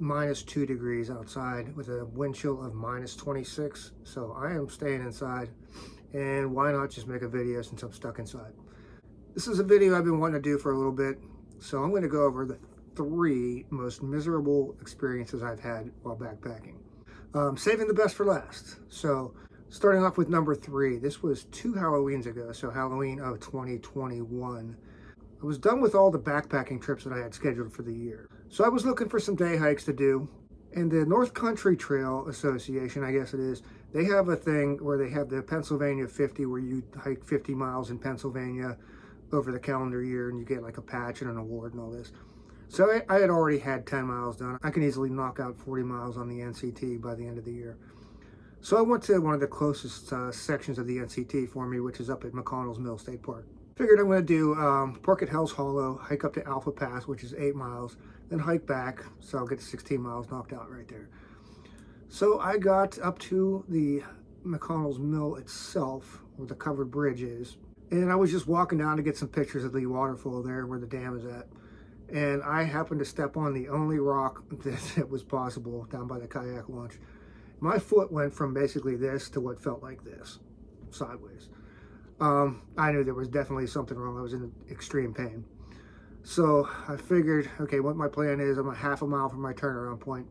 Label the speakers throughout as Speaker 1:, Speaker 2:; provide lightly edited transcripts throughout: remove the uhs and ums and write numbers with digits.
Speaker 1: -2 degrees outside with a wind chill of -26. So I am staying inside, and why not just make a video since I'm stuck inside. This is a video I've been wanting to do for a little bit, so I'm going to go over the 3 most miserable experiences I've had while backpacking. Saving the best for last. So starting off with number 3, this was 2 Halloweens ago, so Halloween of 2021. I was done with all the backpacking trips that I had scheduled for the year. So I was looking for some day hikes to do, and the North Country Trail Association, I guess it is, they have a thing where they have the Pennsylvania 50, where you hike 50 miles in Pennsylvania over the calendar year, and you get like a patch and an award and all this. So I had already had 10 miles done. I can easily knock out 40 miles on the NCT by the end of the year. So I went to one of the closest sections of the NCT for me, which is up at McConnell's Mill State Park. Figured I'm going to do park at Hell's Hollow, hike up to Alpha Pass, which is 8 miles, then hike back, so I'll get 16 miles knocked out right there. So I got up to the McConnell's Mill itself, where the covered bridge is, and I was just walking down to get some pictures of the waterfall there where the dam is at. And I happened to step on the only rock that was possible down by the kayak launch. My foot went from basically this to what felt like this, sideways. I knew there was definitely something wrong. I was in extreme pain. So I figured, okay, what my plan is, I'm a half a mile from my turnaround point.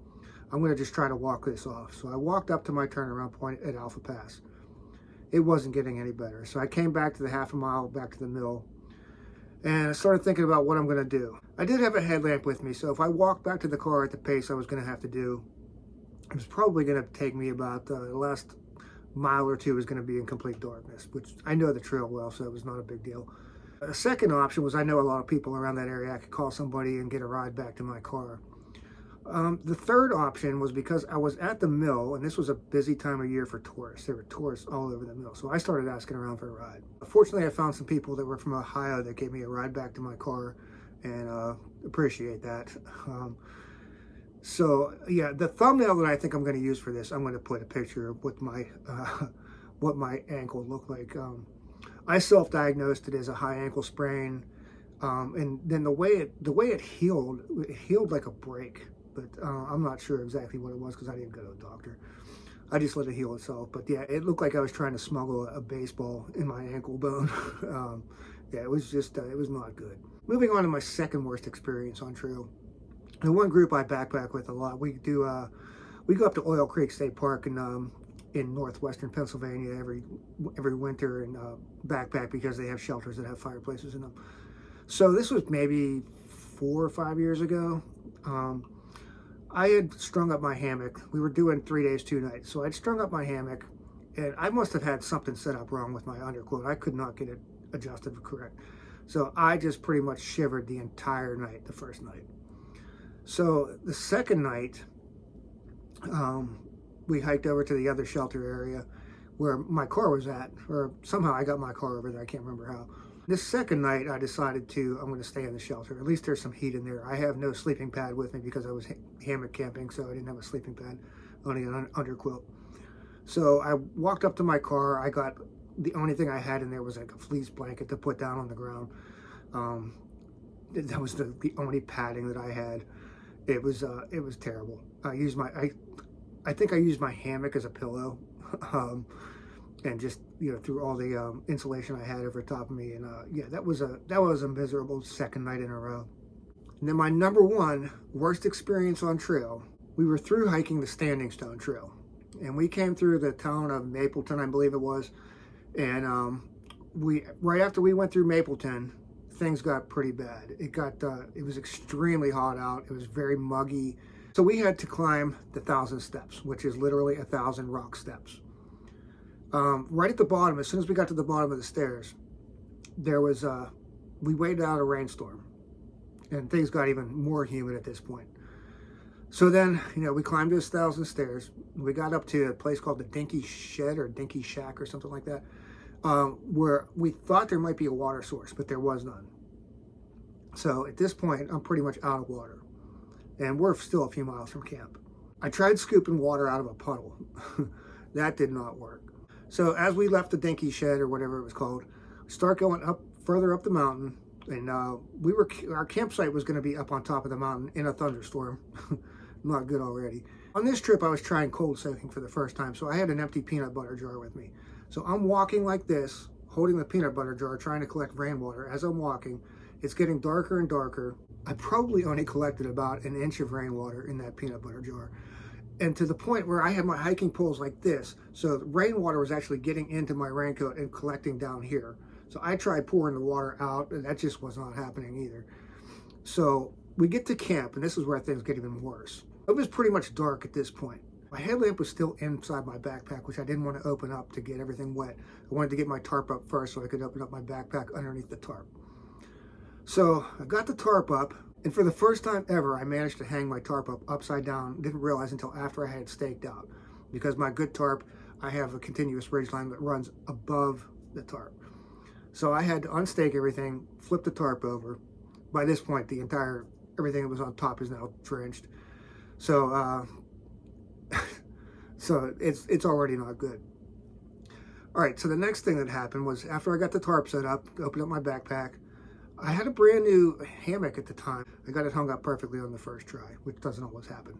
Speaker 1: I'm going to just try to walk this off. So I walked up to my turnaround point at Alpha Pass. It wasn't getting any better. So I came back to the half a mile, back to the mill, and I started thinking about what I'm going to do. I did have a headlamp with me, so if I walked back to the car at the pace I was going to have to do, it was probably going to take me about the last mile or two is going to be in complete darkness, which I know the trail well, so it was not a big deal. A second option was I know a lot of people around that area. I could call somebody and get a ride back to my car. The third option was because I was at the mill, and this was a busy time of year for tourists. There were tourists all over the mill, so I started asking around for a ride. Fortunately, I found some people that were from Ohio that gave me a ride back to my car, and appreciate that. So yeah, the thumbnail that I think I'm going to use for this, I'm going to put a picture of what my ankle looked like. I self-diagnosed it as a high ankle sprain, and then the way it healed like a break. But I'm not sure exactly what it was because I didn't go to a doctor. I just let it heal itself. But yeah, it looked like I was trying to smuggle a baseball in my ankle bone. Yeah, it was just it was not good. Moving on to my second worst experience on trail. The one group I backpack with a lot, we go up to Oil Creek State Park in northwestern Pennsylvania every winter and backpack because they have shelters that have fireplaces in them. So this was maybe 4 or 5 years ago. I had strung up my hammock. We were doing 3 days, 2 nights. So I'd strung up my hammock, and I must have had something set up wrong with my underquilt. I could not get it adjusted correct. So I just pretty much shivered the entire night, the first night. So the second night, we hiked over to the other shelter area where my car was at, or somehow I got my car over there. I can't remember how. This second night, I decided I'm going to stay in the shelter. At least there's some heat in there. I have no sleeping pad with me because I was hammock camping, so I didn't have a sleeping pad, only an underquilt. So I walked up to my car. I got, the only thing I had in there was like a fleece blanket to put down on the ground. That was the only padding that I had. It was terrible. I think I used my hammock as a pillow, and just threw all the insulation I had over top of me, and yeah, that was a miserable second night in a row. And then my number 1 worst experience on trail, we were through hiking the Standing Stone Trail, and we came through the town of Mapleton, I believe it was, and right after we went through Mapleton, things got pretty bad. It was extremely hot out. It was very muggy. So we had to climb the 1,000 steps, which is literally 1,000 rock steps. Right at the bottom, as soon as we got to the bottom of the stairs, there was we waited out a rainstorm, and things got even more humid at this point. So then, we climbed those 1,000 stairs. We got up to a place called the Dinky Shed or Dinky Shack or something like that, where we thought there might be a water source, but there was none. So at this point, I'm pretty much out of water, and we're still a few miles from camp. I tried scooping water out of a puddle. That did not work. So as we left the Dinky Shed or whatever it was called, start going up further up the mountain, and our campsite was going to be up on top of the mountain in a thunderstorm. not good already. On this trip, I was trying cold soaking for the first time, so I had an empty peanut butter jar with me. So I'm walking like this, holding the peanut butter jar, trying to collect rainwater. As I'm walking, it's getting darker and darker. I probably only collected about an inch of rainwater in that peanut butter jar. And to the point where I had my hiking poles like this, so the rainwater was actually getting into my raincoat and collecting down here. So I tried pouring the water out, and that just was not happening either. So we get to camp, and this is where things get even worse. It was pretty much dark at this point. My headlamp was still inside my backpack, which I didn't want to open up to get everything wet. I wanted to get my tarp up first so I could open up my backpack underneath the tarp. So I got the tarp up, and for the first time ever, I managed to hang my tarp up upside down. Didn't realize until after I had it staked out. Because my good tarp, I have a continuous ridge line that runs above the tarp. So I had to unstake everything, flip the tarp over. By this point, everything that was on top is now drenched. So, so it's already not good. All right, so the next thing that happened was after I got the tarp set up, opened up my backpack, I had a brand new hammock at the time. I got it hung up perfectly on the first try, which doesn't always happen.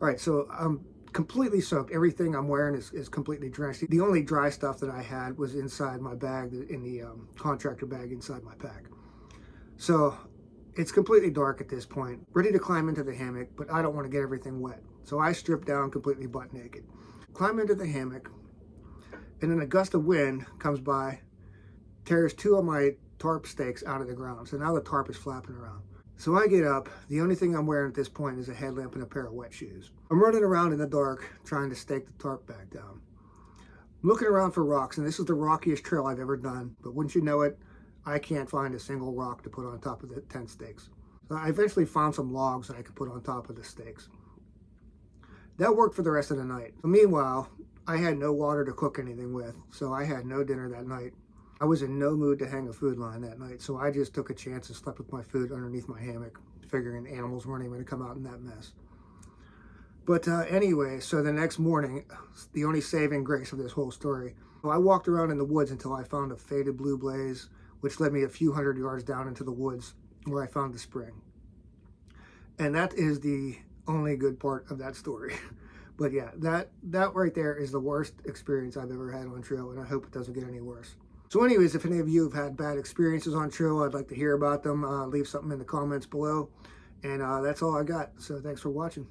Speaker 1: All right, so I'm completely soaked. Everything I'm wearing is completely drenched. The only dry stuff that I had was inside my bag, in the contractor bag inside my pack. So it's completely dark at this point, ready to climb into the hammock, but I don't want to get everything wet. So I strip down completely butt naked, climb into the hammock, and then a gust of wind comes by, tears two of my tarp stakes out of the ground. So now the tarp is flapping around. So I get up. The only thing I'm wearing at this point is a headlamp and a pair of wet shoes. I'm running around in the dark trying to stake the tarp back down. I'm looking around for rocks, and this is the rockiest trail I've ever done, but wouldn't you know it, I can't find a single rock to put on top of the tent stakes. So I eventually found some logs that I could put on top of the stakes. That worked for the rest of the night. So meanwhile, I had no water to cook anything with, so I had no dinner that night. I was in no mood to hang a food line that night, so I just took a chance and slept with my food underneath my hammock, figuring animals weren't even going to come out in that mess. But anyway, so the next morning, the only saving grace of this whole story, I walked around in the woods until I found a faded blue blaze, which led me a few hundred yards down into the woods where I found the spring. And that is the only good part of that story. But yeah, that right there is the worst experience I've ever had on trail, and I hope it doesn't get any worse. So anyways, if any of you have had bad experiences on trail, I'd like to hear about them. Leave something in the comments below. And that's all I got. So thanks for watching.